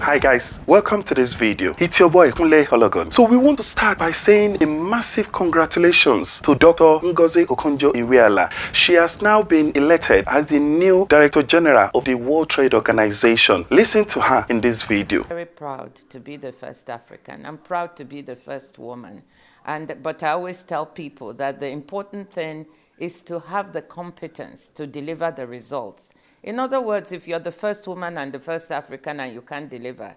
Hi guys, welcome to this video. It's your boy Kunle Hologon. So we want to start by saying a massive congratulations to Dr. Ngozi Okonjo-Iweala. She has now been elected as the new Director General of the World Trade Organization. Listen to her in this video. Very proud to be the first African. I'm proud to be the first woman. But I always tell people that the important thing is to have the competence to deliver the results. In other words, if you're the first woman and the first African and you can't deliver,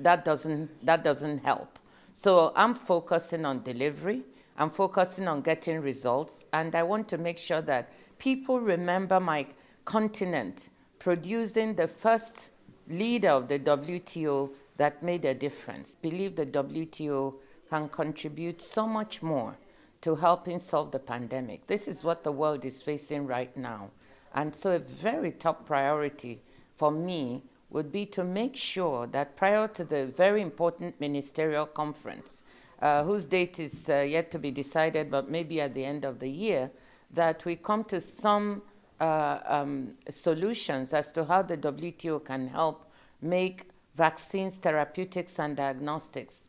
that doesn't help. So I'm focusing on delivery. I'm focusing on getting results. And I want to make sure that people remember my continent producing the first leader of the WTO that made a difference. I believe the WTO can contribute so much more to helping solve the pandemic. This is what the world is facing right now. And so a very top priority for me would be to make sure that prior to the very important ministerial conference, whose date is yet to be decided, but maybe at the end of the year, that we come to some solutions as to how the WTO can help make vaccines, therapeutics, and diagnostics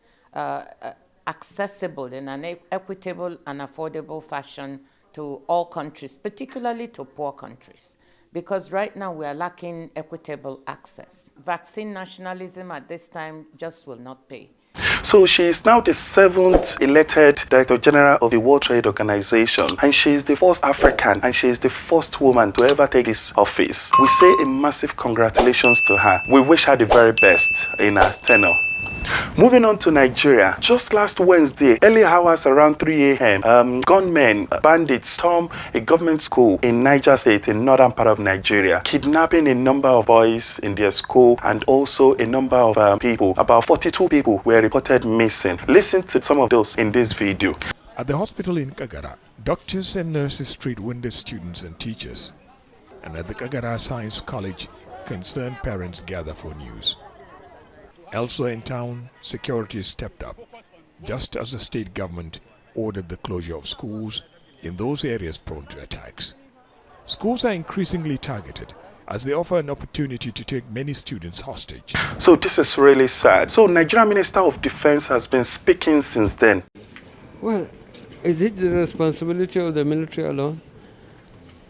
accessible in an equitable and affordable fashion to all countries, particularly to poor countries. Because right now we are lacking equitable access. Vaccine nationalism at this time just will not pay. So she is now the 7th elected Director General of the World Trade Organization, and she is the first African and she is the first woman to ever take this office. We say a massive congratulations to her. We wish her the very best in her tenure. Moving on to Nigeria, just last Wednesday, early hours around 3 a.m., gunmen, bandits stormed a government school in Niger State, in northern part of Nigeria, kidnapping a number of boys in their school and also a number of people. About 42 people were reported missing. Listen to some of those in this video. At the hospital in Kagara, doctors and nurses treat wounded students and teachers. And at the Kagara Science College, concerned parents gather for news. Elsewhere in town, security stepped up, just as the state government ordered the closure of schools in those areas prone to attacks. Schools are increasingly targeted as they offer an opportunity to take many students hostage. So this is really sad. So Nigerian Minister of Defense has been speaking since then. Well, is it the responsibility of the military alone?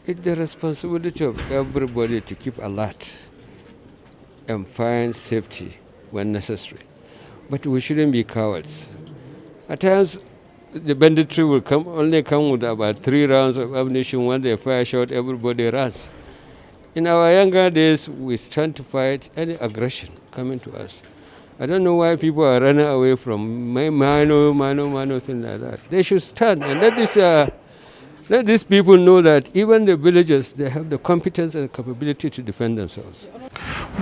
It's the responsibility of everybody to keep alert and find safety when necessary. But we shouldn't be cowards. At times, the banditry will only come with about 3 rounds of ammunition. When they fire shot, everybody runs. In our younger days, we stand to fight any aggression coming to us. I don't know why people are running away from minor thing like that. They should stand and let these people know that even the villagers, they have the competence and capability to defend themselves.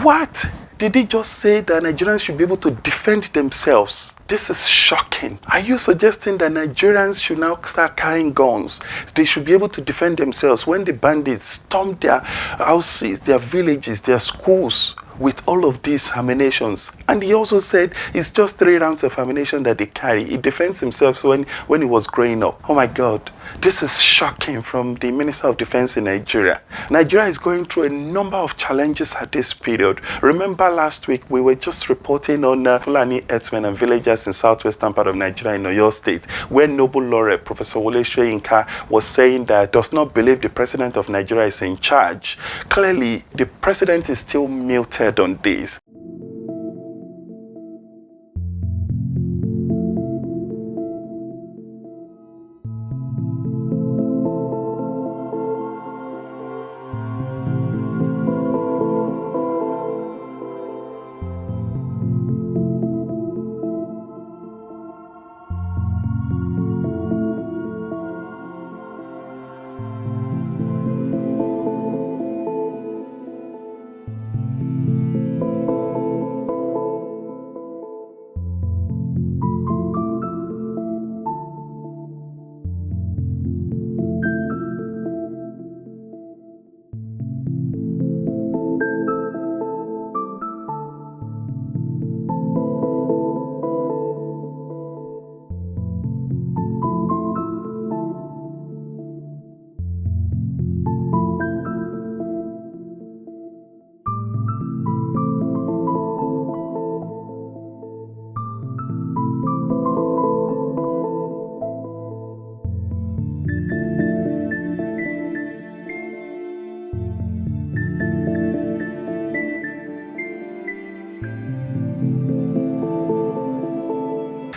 What? Did he just say that Nigerians should be able to defend themselves? This is shocking. Are you suggesting that Nigerians should now start carrying guns? They should be able to defend themselves when the bandits storm their houses, their villages, their schools with all of these ammunitions? And he also said it's just 3 rounds of ammunition that they carry. He defends himself when he was growing up. Oh my God. This is shocking from the Minister of Defense in Nigeria. Nigeria is going through a number of challenges at this period. Remember last week we were just reporting on Fulani herdsmen and villagers in southwestern part of Nigeria in Oyo State, where Nobel laureate Professor Wole Soyinka was saying that does not believe the president of Nigeria is in charge. Clearly, the president is still muted on this.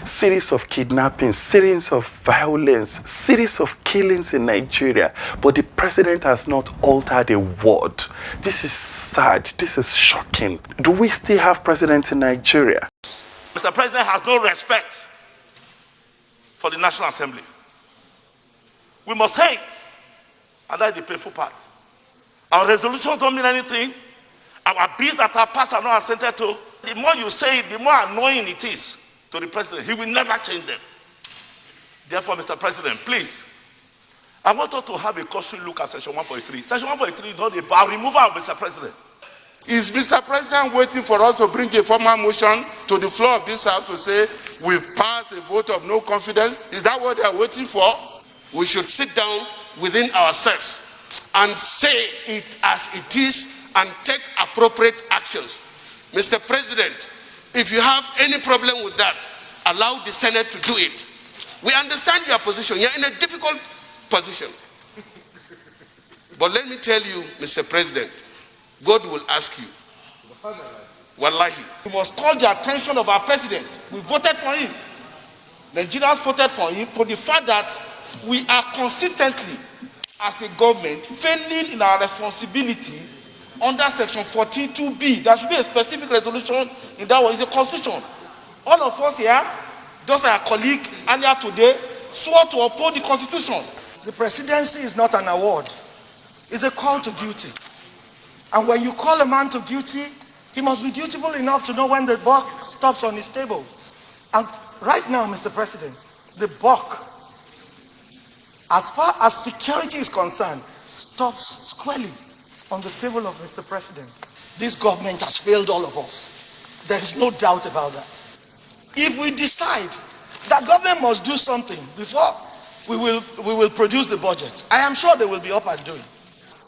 series of kidnappings, series of violence, series of killings in Nigeria, but the president has not altered a word. This is sad. This is shocking. Do we still have president in Nigeria? Mr. President has no respect for the National Assembly. We must hate, and that's the painful part. Our resolutions don't mean anything. Our bills that are passed are not assented to. The more you say it, the more annoying it is to the president. He will never change them. Therefore, Mr. President, please, I want us to have a cursory look at Section 143. Section 143 is not about removal of Mr. President. Is Mr. President waiting for us to bring a formal motion to the floor of this House to say we've passed a vote of no confidence? Is that what they are waiting for? We should sit down within ourselves and say it as it is and take appropriate actions. Mr. President, if you have any problem with that, allow the Senate to do it. We understand your position. You're in a difficult position. But let me tell you, Mr. President, God will ask you. Wallahi. We must call the attention of our president. We voted for him. Nigerians voted for him to the fact that we are consistently, as a government, failing in our responsibility under Section 14(2)(b). There should be a specific resolution in that one. It's a constitution. All of us here, just like our colleague earlier today, swore to uphold the Constitution. The presidency is not an award. It's a call to duty. And when you call a man to duty, he must be dutiful enough to know when the buck stops on his table. And right now, Mr. President, the buck, as far as security is concerned, stops squarely on the table of Mr. President. This government has failed all of us. There is no doubt about that. If we decide that government must do something before we will produce the budget, I am sure they will be up and doing.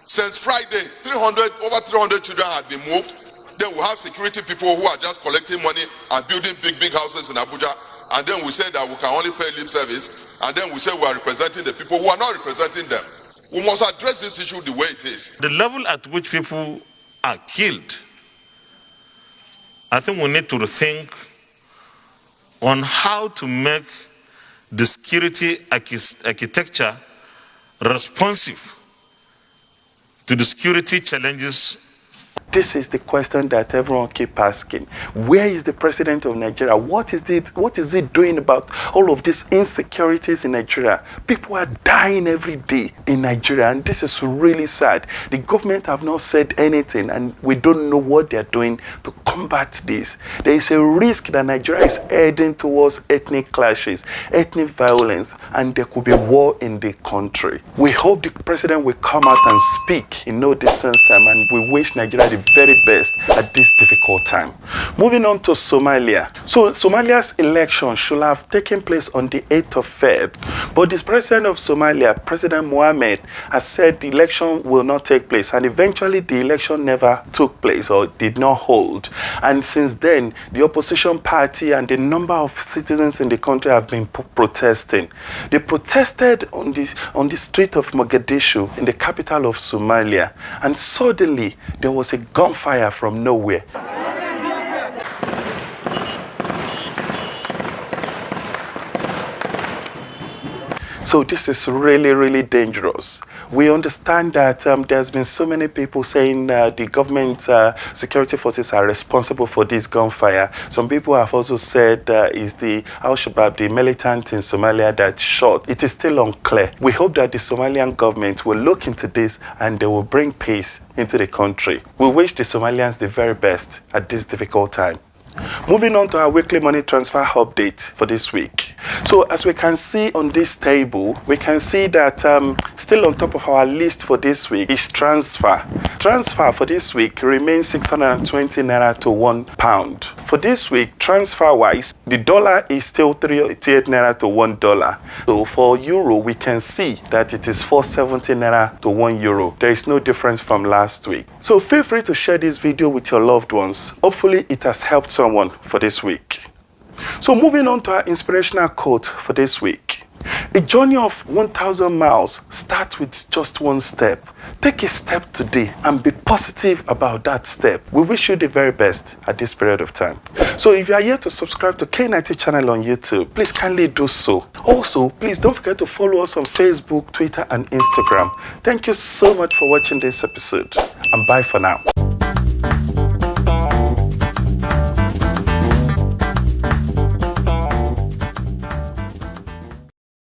Since Friday, over 300 children had been moved. Then we have security people who are just collecting money and building big houses in Abuja. And then we say that we can only pay lip service. And then we say we are representing the people who are not representing them. We must address this issue the way it is. The level at which people are killed, I think we need to rethink on how to make the security architecture responsive to the security challenges. This is the question that everyone keeps asking. Where is the president of Nigeria? What is he doing about all of these insecurities in Nigeria? People are dying every day in Nigeria, and this is really sad. The government have not said anything, and we don't know what they're doing to combat this. There is a risk that Nigeria is heading towards ethnic clashes, ethnic violence, and there could be war in the country. We hope the president will come out and speak in no distance time, and we wish Nigeria the very best at this difficult time. Moving on to Somalia. So Somalia's election should have taken place on the 8th of February, but the president of Somalia, President Mohamed, has said the election will not take place, and eventually the election never took place or did not hold. And since then, the opposition party and the number of citizens in the country have been protesting. They protested on the street of Mogadishu, in the capital of Somalia, and suddenly there was a gunfire from nowhere. So this is really, really dangerous. We understand that there's been so many people saying the government security forces are responsible for this gunfire. Some people have also said it's the Al-Shabaab, the militant in Somalia, that shot. It is still unclear. We hope that the Somalian government will look into this and they will bring peace into the country. We wish the Somalians the very best at this difficult time. Moving on to our weekly money transfer update for this week. So as we can see on this table, we can see that still on top of our list for this week is transfer. Transfer for this week remains 620 naira to £1. For this week, transfer-wise, the dollar is still 388 naira to $1. So for euro, we can see that it is 470 naira to €1. There is no difference from last week. So feel free to share this video with your loved ones. Hopefully it has helped someone for this week. So moving on to our inspirational quote for this week. A journey of 1,000 miles starts with just one step. Take a step today and be positive about that step. We wish you the very best at this period of time. So if you are yet to subscribe to K90 channel on YouTube, please kindly do so. Also, please don't forget to follow us on Facebook, Twitter, and Instagram. Thank you so much for watching this episode, and bye for now.